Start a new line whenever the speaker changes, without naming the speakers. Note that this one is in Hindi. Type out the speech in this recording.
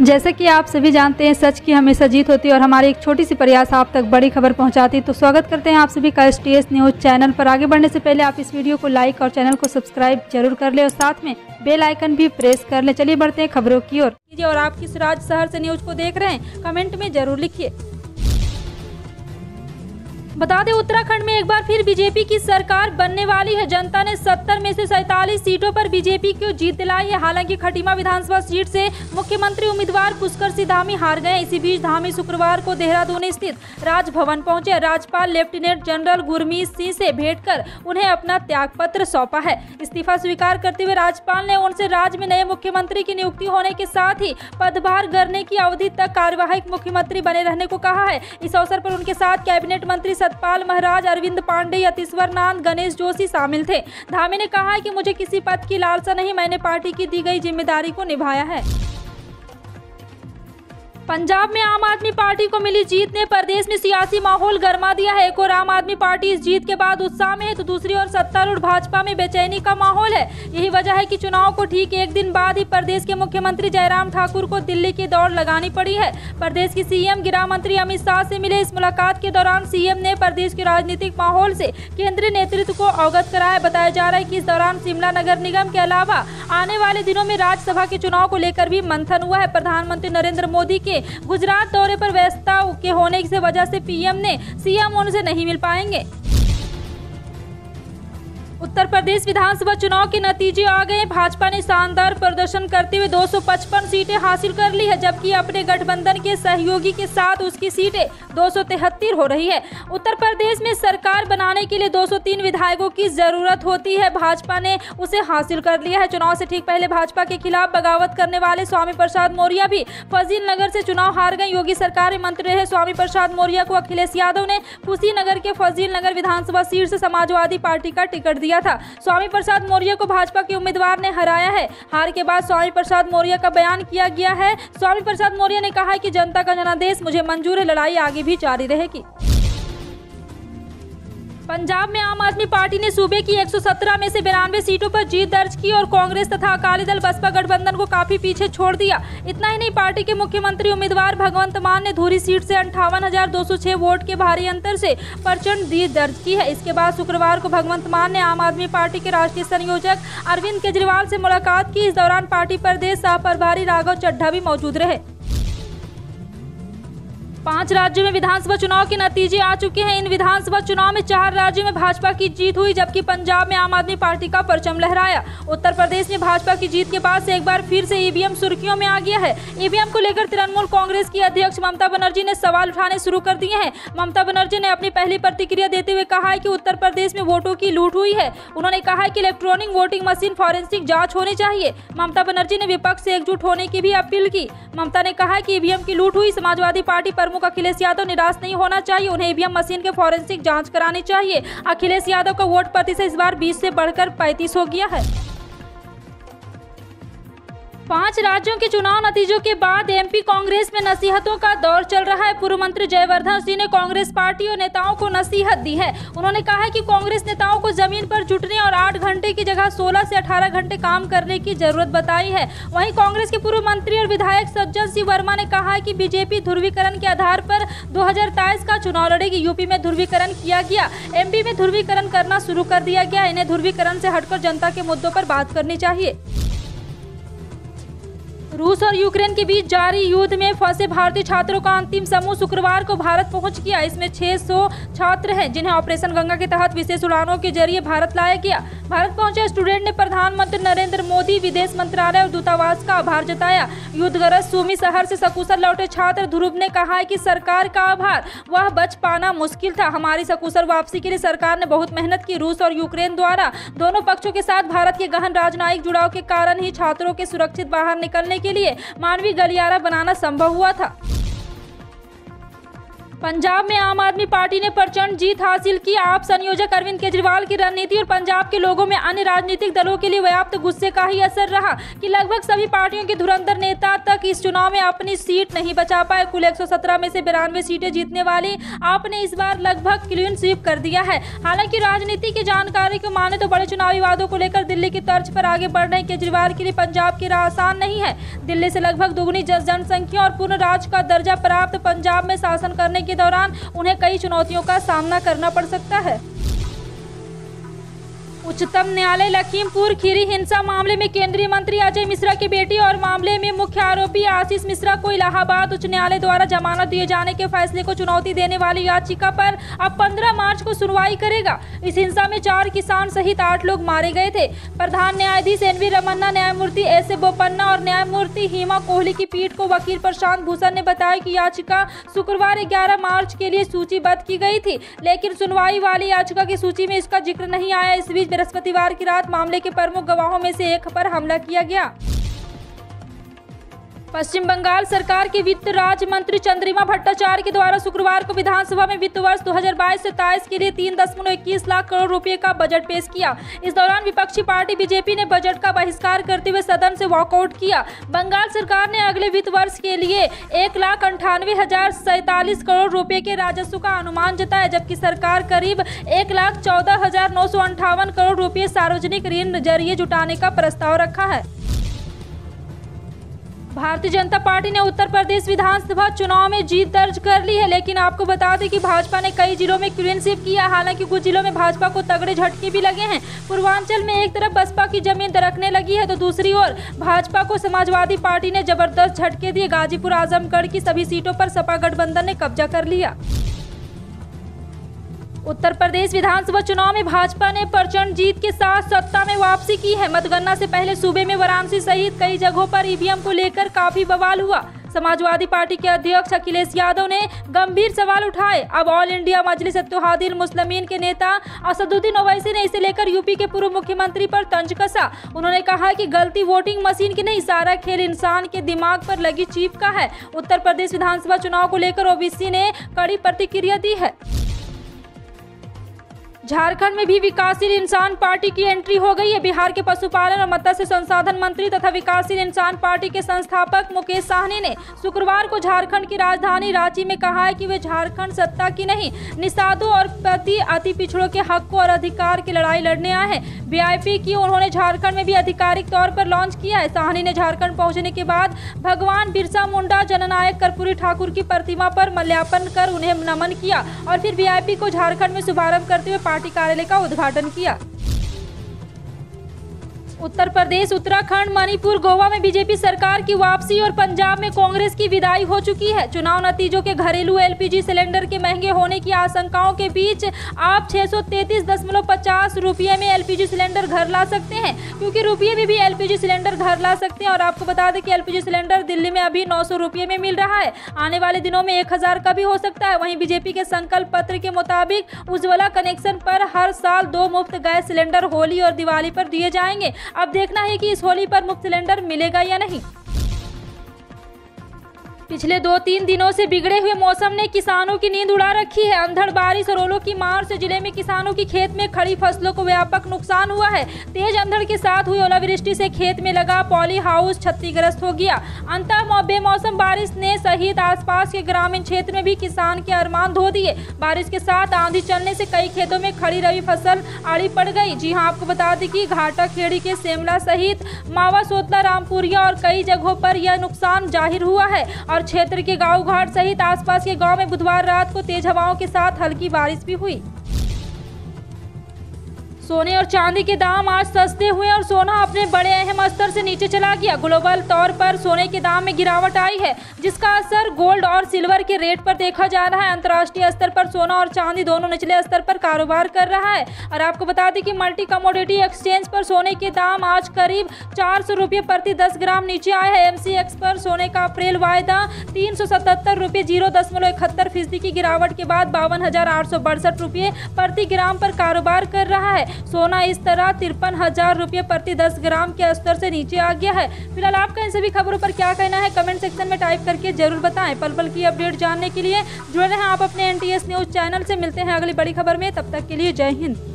जैसे कि आप सभी जानते हैं, सच की हमेशा जीत होती है और हमारी एक छोटी सी प्रयास आप तक बड़ी खबर पहुंचाती है। तो स्वागत करते हैं आप सभी का STS न्यूज़ चैनल पर। आगे बढ़ने से पहले आप इस वीडियो को लाइक और चैनल को सब्सक्राइब जरूर कर ले और साथ में बेल आइकन भी प्रेस कर ले। चलिए बढ़ते हैं खबरों की ओर। और आप किस राज्य शहर से न्यूज को देख रहे हैं, कमेंट में जरूर लिखिए। बता दें, उत्तराखंड में एक बार फिर बीजेपी की सरकार बनने वाली है। जनता ने 70 में से 47 सीटों पर बीजेपी को जीत दिलाई है। हालांकि खटीमा विधानसभा सीट से मुख्यमंत्री उम्मीदवार पुष्कर सिंह धामी हार गए। इसी बीच धामी शुक्रवार को देहरादून स्थित राजभवन पहुंचे। राज्यपाल लेफ्टिनेंट जनरल गुरमीत सिंह से भेंट कर उन्हें अपना त्यागपत्र सौंपा है। इस्तीफा स्वीकार करते हुए राज्यपाल ने उनसे राज्य में नए मुख्यमंत्री की नियुक्ति होने के साथ ही पदभार करने की अवधि तक कार्यवाहक मुख्यमंत्री बने रहने को कहा है। इस अवसर पर उनके साथ कैबिनेट मंत्री सतपाल महाराज, अरविंद पांडे, यतीश्वर नाथ, गणेश जोशी शामिल थे। धामी ने कहा है कि मुझे किसी पद की लालसा नहीं, मैंने पार्टी की दी गई जिम्मेदारी को निभाया है। पंजाब में आम आदमी पार्टी को मिली जीत ने प्रदेश में सियासी माहौल गर्मा दिया है। एक और आम आदमी पार्टी इस जीत के बाद उत्साह में है, तो दूसरी ओर सत्तारूढ़ भाजपा में बेचैनी का माहौल है। यही वजह है कि चुनाव को ठीक एक दिन बाद ही प्रदेश के मुख्यमंत्री जयराम ठाकुर को दिल्ली की दौड़ लगानी पड़ी है। प्रदेश की सीएम गृह मंत्री अमित शाह से मिले। इस मुलाकात के दौरान सीएम ने प्रदेश के राजनीतिक माहौल से केंद्रीय नेतृत्व को अवगत कराया। बताया जा रहा है कि इस दौरान शिमला नगर निगम के अलावा आने वाले दिनों में राज्यसभा के चुनाव को लेकर भी मंथन हुआ है। प्रधानमंत्री नरेंद्र मोदी के गुजरात दौरे पर व्यस्तता के होने की वजह से पीएम ने सीएम उनसे नहीं मिल पाएंगे। उत्तर प्रदेश विधानसभा चुनाव के नतीजे आ गए। भाजपा ने शानदार प्रदर्शन करते हुए 255 सीटें हासिल कर ली है, जबकि अपने गठबंधन के सहयोगी के साथ उसकी सीटें 273 हो रही है। उत्तर प्रदेश में सरकार बनाने के लिए 203 विधायकों की जरूरत होती है। भाजपा ने उसे हासिल कर लिया है। चुनाव से ठीक पहले भाजपा के खिलाफ बगावत करने वाले स्वामी प्रसाद मौर्य भी फजील नगर से चुनाव हार गए। योगी सरकार में मंत्री रहे स्वामी प्रसाद मौर्य को अखिलेश यादव ने कुशीनगर के फजील नगर विधानसभा सीट से समाजवादी पार्टी का टिकट दिया था। स्वामी प्रसाद मौर्य को भाजपा के उम्मीदवार ने हराया है। हार के बाद स्वामी प्रसाद मौर्य का बयान किया गया है। स्वामी प्रसाद मौर्य ने कहा है कि जनता का जनादेश मुझे मंजूर है, लड़ाई आगे भी जारी रहेगी। पंजाब में आम आदमी पार्टी ने सूबे की 117 में से 92 सीटों पर जीत दर्ज की और कांग्रेस तथा अकाली दल बसपा गठबंधन को काफी पीछे छोड़ दिया। इतना ही नहीं, पार्टी के मुख्यमंत्री उम्मीदवार भगवंत मान ने धुरी सीट से 58,206 वोट के भारी अंतर से प्रचंड जीत दर्ज की है। इसके बाद शुक्रवार को भगवंत मान ने आम आदमी पार्टी के राष्ट्रीय संयोजक अरविंद केजरीवाल से मुलाकात की। इस दौरान पार्टी प्रदेश सह प्रभारी राघव चड्ढा भी मौजूद रहे। 5 राज्यों में विधानसभा चुनाव के नतीजे आ चुके हैं। इन विधानसभा चुनाव में 4 राज्यों में भाजपा की जीत हुई, जबकि पंजाब में आम आदमी पार्टी का परचम लहराया। उत्तर प्रदेश में भाजपा की जीत के बाद से एक बार फिर से ईवीएम सुर्खियों में आ गया है। ईवीएम को लेकर तृणमूल कांग्रेस की अध्यक्ष ममता बनर्जी ने सवाल उठाने शुरू कर दिए हैं। ममता बनर्जी ने अपनी पहली प्रतिक्रिया देते हुए कहा है कि उत्तर प्रदेश में वोटों की लूट हुई है। उन्होंने कहा है कि इलेक्ट्रॉनिक वोटिंग मशीन फॉरेंसिक जाँच होनी चाहिए। ममता बनर्जी ने विपक्ष से एकजुट होने की भी अपील की। ममता ने कहा है कि ईवीएम की लूट हुई। समाजवादी पार्टी प्रमुख अखिलेश यादव निराश नहीं होना चाहिए, उन्हें ईवीएम मशीन के फॉरेंसिक जांच करानी चाहिए। अखिलेश यादव का वोट प्रतिशत इस बार 20 से बढ़कर 35 हो गया है। 5 राज्यों के चुनाव नतीजों के बाद एमपी कांग्रेस में नसीहतों का दौर चल रहा है। पूर्व मंत्री जयवर्धन सिंह ने कांग्रेस पार्टी और नेताओं को नसीहत दी है। उन्होंने कहा है कि कांग्रेस नेताओं को जमीन पर जुटने और 8 घंटे की जगह 16 से 18 घंटे काम करने की जरूरत बताई है। वहीं कांग्रेस के पूर्व मंत्री और विधायक सज्जन सिंह वर्मा ने कहा है कि बीजेपी ध्रुवीकरण के आधार पर 2023 का चुनाव लड़ेगी। यूपी में ध्रुवीकरण किया गया, एमपी में ध्रुवीकरण करना शुरू कर दिया गया। इन्हें ध्रुवीकरण से हटकर जनता के मुद्दों पर बात करनी चाहिए। रूस और यूक्रेन के बीच जारी युद्ध में फंसे भारतीय छात्रों का अंतिम समूह शुक्रवार को भारत पहुंच गया। इसमें 600 छात्र हैं, जिन्हें ऑपरेशन गंगा के तहत विशेष उड़ानों के जरिए भारत लाया गया। भारत पहुंचे स्टूडेंट ने प्रधानमंत्री नरेंद्र मोदी, विदेश मंत्रालय और दूतावास का आभार जताया। युद्धग्रस्त सुमी शहर से सकुशल लौटे छात्र ध्रुव ने कहा है कि सरकार का आभार, वह बच पाना मुश्किल था। हमारी सकुशल वापसी के लिए सरकार ने बहुत मेहनत की। रूस और यूक्रेन द्वारा दोनों पक्षों के साथ भारत के गहन राजनयिक जुड़ाव के कारण ही छात्रों के सुरक्षित बाहर निकलने के लिए मानवीय गलियारा बनाना संभव हुआ था। पंजाब में आम आदमी पार्टी ने प्रचंड जीत हासिल की। आप संयोजक अरविंद केजरीवाल की रणनीति और पंजाब के लोगों में अन्य राजनीतिक दलों के लिए व्याप्त गुस्से का ही असर रहा कि लगभग सभी पार्टियों के धुरंधर नेता तक इस चुनाव में अपनी सीट नहीं बचा पाए। कुल 117 में से 92 सीटें जीतने वाली आप ने इस बार लगभग क्लीन स्वीप कर दिया है। हालांकि राजनीति की जानकारी को माने तो बड़े चुनावी वादों को लेकर दिल्ली की तर्ज पर आगे बढ़ रहे केजरीवाल के लिए पंजाब की राह आसान नहीं है। दिल्ली से लगभग दोगुनी जनसंख्या और पूर्ण राज्य का दर्जा प्राप्त पंजाब में शासन करने के दौरान उन्हें कई चुनौतियों का सामना करना पड़ सकता है। उच्चतम न्यायालय लखीमपुर खीरी हिंसा मामले में केंद्रीय मंत्री अजय मिश्रा की बेटी और मामले में मुख्य आरोपी आशीष मिश्रा को इलाहाबाद उच्च न्यायालय द्वारा जमानत दिए जाने के फैसले को चुनौती देने वाली याचिका पर अब 15 मार्च को सुनवाई करेगा। इस हिंसा में 4 किसान सहित 8 लोग मारे गए थे। प्रधान न्यायाधीश NV रमन्ना, न्यायमूर्ति S.A. बोपन्ना और न्यायमूर्ति हिमा कोहली की पीठ को वकील प्रशांत भूषण ने बताया कि याचिका शुक्रवार 11 मार्च के लिए सूचीबद्ध की गई थी, लेकिन सुनवाई वाली याचिका की सूची में इसका जिक्र नहीं आया। इस बीच बृहस्पतिवार की रात मामले के प्रमुख गवाहों में से एक पर हमला किया गया। पश्चिम बंगाल सरकार के वित्त राज्य मंत्री चंद्रिमा भट्टाचार्य के द्वारा शुक्रवार को विधानसभा में वित्त वर्ष 2022 से 23 के लिए 3.21 लाख करोड़ रुपए का बजट पेश किया। इस दौरान विपक्षी पार्टी बीजेपी ने बजट का बहिष्कार करते हुए सदन से वॉकआउट किया। बंगाल सरकार ने अगले वित्त वर्ष के लिए 1,98,047 करोड़ रुपए के राजस्व का अनुमान जताया, जबकि सरकार करीब 1,14,958 करोड़ रुपए सार्वजनिक ऋण जरिए जुटाने का प्रस्ताव रखा है। भारतीय जनता पार्टी ने उत्तर प्रदेश विधानसभा चुनाव में जीत दर्ज कर ली है, लेकिन आपको बता दें कि भाजपा ने कई जिलों में क्लीन स्वीप किया। हालांकि कुछ जिलों में भाजपा को तगड़े झटके भी लगे हैं। पूर्वांचल में एक तरफ बसपा की जमीन दरकने लगी है तो दूसरी ओर भाजपा को समाजवादी पार्टी ने जबरदस्त झटके दिए। गाजीपुर, आजमगढ़ की सभी सीटों पर सपा गठबंधन ने कब्जा कर लिया। उत्तर प्रदेश विधानसभा चुनाव में भाजपा ने प्रचंड जीत के साथ सत्ता में वापसी की है। मतगणना से पहले सूबे में वाराणसी सहित कई जगहों पर ईवीएम को लेकर काफी बवाल हुआ। समाजवादी पार्टी के अध्यक्ष अखिलेश यादव ने गंभीर सवाल उठाए। अब ऑल इंडिया मजलिस इत्तेहादुल मुस्लिमीन के नेता असदुद्दीन ओवैसी ने इसे लेकर यूपी के पूर्व मुख्यमंत्री पर तंज कसा। उन्होंने कहा कि गलती वोटिंग मशीन की नहीं, सारा खेल इंसान के दिमाग पर लगी चिप का है। उत्तर प्रदेश विधानसभा चुनाव को लेकर ओवैसी ने कड़ी प्रतिक्रिया दी है। झारखंड में भी विकासशील इंसान पार्टी की एंट्री हो गई है। बिहार के पशुपालन और मत्स्य संसाधन मंत्री तथा विकासशील इंसान पार्टी के संस्थापक मुकेश साहनी ने शुक्रवार को झारखंड की राजधानी रांची में कहा है कि वे झारखंड सत्ता की नहीं, निषादों और अति पिछड़ों के हकों और अधिकार की लड़ाई लड़ने आए हैं। VIP की उन्होंने झारखंड में भी आधिकारिक तौर पर लॉन्च किया है। साहनी ने झारखंड पहुंचने के बाद भगवान बिरसा मुंडा, जननायक कर्पूरी ठाकुर की प्रतिमा पर माल्यार्पण कर उन्हें नमन किया और फिर VIP को झारखंड में शुभारंभ करते हुए पार्टी कार्यालय का उद्घाटन किया। उत्तर प्रदेश, उत्तराखंड, मणिपुर, गोवा में बीजेपी सरकार की वापसी और पंजाब में कांग्रेस की विदाई हो चुकी है। चुनाव नतीजों के घरेलू LPG सिलेंडर के महंगे होने की आशंकाओं के बीच आप 633.50 रुपये में LPG सिलेंडर घर ला सकते हैं, क्योंकि रुपये में भी LPG सिलेंडर घर ला सकते हैं। और आपको बता दें कि LPG सिलेंडर दिल्ली में अभी 900 रुपये में मिल रहा है, आने वाले दिनों में 1000 का भी हो सकता है। वहीं बीजेपी के संकल्प पत्र के मुताबिक उज्ज्वला कनेक्शन पर हर साल 2 मुफ्त गैस सिलेंडर होली और दिवाली पर दिए जाएंगे। अब देखना है कि इस होली पर मुफ्त सिलेंडर मिलेगा या नहीं। पिछले 2-3 दिनों से बिगड़े हुए मौसम ने किसानों की नींद उड़ा रखी है। अंधड़ बारिश और ओलों की मार से जिले में किसानों की खेत में खड़ी फसलों को व्यापक नुकसान हुआ है। तेज अंधड़ के साथ हुई ओलावृष्टि से खेत में लगा पॉली हाउस क्षतिग्रस्त हो गया। अंतः बेमौसम बारिश ने सहित आसपास के ग्रामीण क्षेत्र में भी किसान के अरमान धो दिए। बारिश के साथ आंधी चलने से कई खेतों में खड़ी रबी फसल आड़ी पड़ गई। जी हां, आपको बता दें कि घाटा खेड़ी के सेमला सहित मावा, सोतला, रामपुरिया और कई जगहों पर यह नुकसान जाहिर हुआ है। और क्षेत्र के गांव घाट सहित आसपास के गांव में बुधवार रात को तेज हवाओं के साथ हल्की बारिश भी हुई। सोने और चांदी के दाम आज सस्ते हुए और सोना अपने बड़े अहम स्तर से नीचे चला गया। ग्लोबल तौर पर सोने के दाम में गिरावट आई है, जिसका असर गोल्ड और सिल्वर के रेट पर देखा जा रहा है। अंतर्राष्ट्रीय स्तर पर सोना और चांदी दोनों निचले स्तर पर कारोबार कर रहा है। और आपको बता दें कि मल्टी कमोडिटी एक्सचेंज पर सोने के दाम आज करीब 400 रुपये प्रति 10 ग्राम नीचे आए हैं। MCX पर सोने का अप्रैल वायदा 377 रुपये 0.71% की गिरावट के बाद 52,862 रुपये प्रति ग्राम पर कारोबार कर रहा है। सोना इस तरह 53,000 रुपये प्रति 10 ग्राम के स्तर से नीचे आ गया है। फिलहाल आपका इन सभी खबरों पर क्या कहना है, कमेंट सेक्शन में टाइप करके जरूर बताएं। पल पल की अपडेट जानने के लिए जुड़े रहें आप अपने NTS न्यूज चैनल से। मिलते हैं अगली बड़ी खबर में, तब तक के लिए जय हिंद।